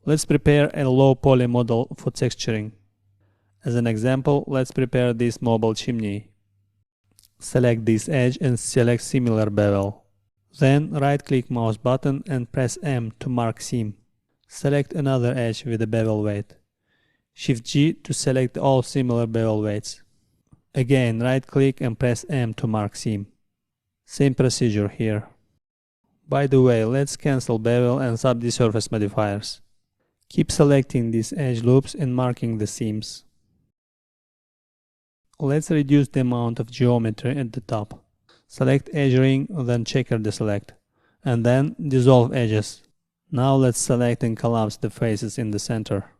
Let's prepare a low poly model for texturing. As an example, let's prepare this mobile chimney. Select this edge and select similar bevel. Then right-click mouse button and press M to mark seam. Select another edge with a bevel weight. Shift G to select all similar bevel weights. Again, right-click and press M to mark seam. Same procedure here. By the way, let's cancel bevel and sub-desurface modifiers. Keep selecting these edge loops and marking the seams. Let's reduce the amount of geometry at the top. Select edge ring, then checker deselect, and then dissolve edges. Now let's select and collapse the faces in the center.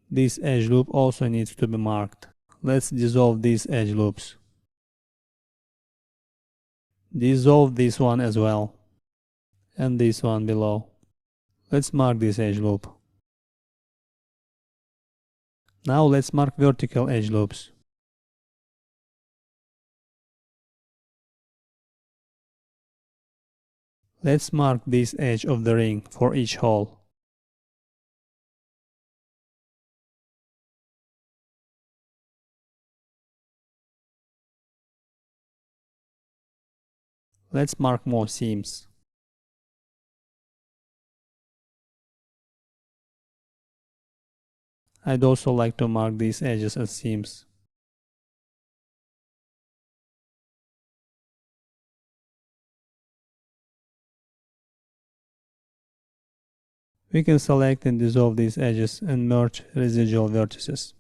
This edge loop also needs to be marked. Let's dissolve these edge loops. Dissolve this one as well, and this one below. Let's mark this edge loop. Now let's mark vertical edge loops. Let's mark this edge of the ring for each hole. Let's mark more seams. I'd also like to mark these edges as seams. We can select and dissolve these edges and merge residual vertices.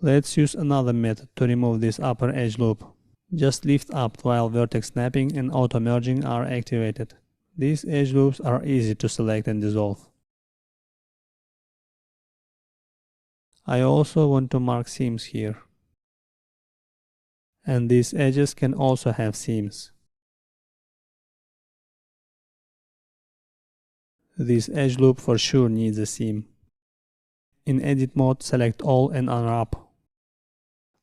Let's use another method to remove this upper edge loop. Just lift up while vertex snapping and auto merging are activated. These edge loops are easy to select and dissolve. I also want to mark seams here. And these edges can also have seams. This edge loop for sure needs a seam. In edit mode, select all and unwrap.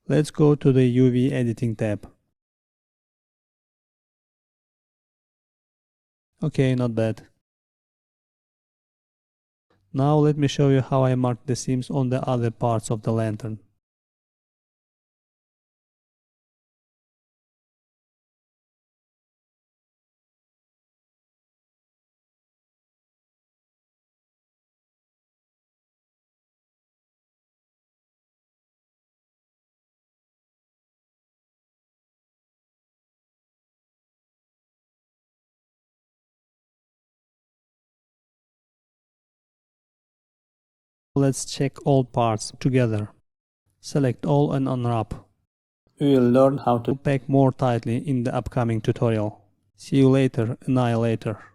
Let's go to the UV editing tab. Okay, not bad. Now let me show you how I marked the seams on the other parts of the lantern. Let's check all parts together. Select all and unwrap. We will learn how to pack more tightly in the upcoming tutorial. See you later, Annihilator.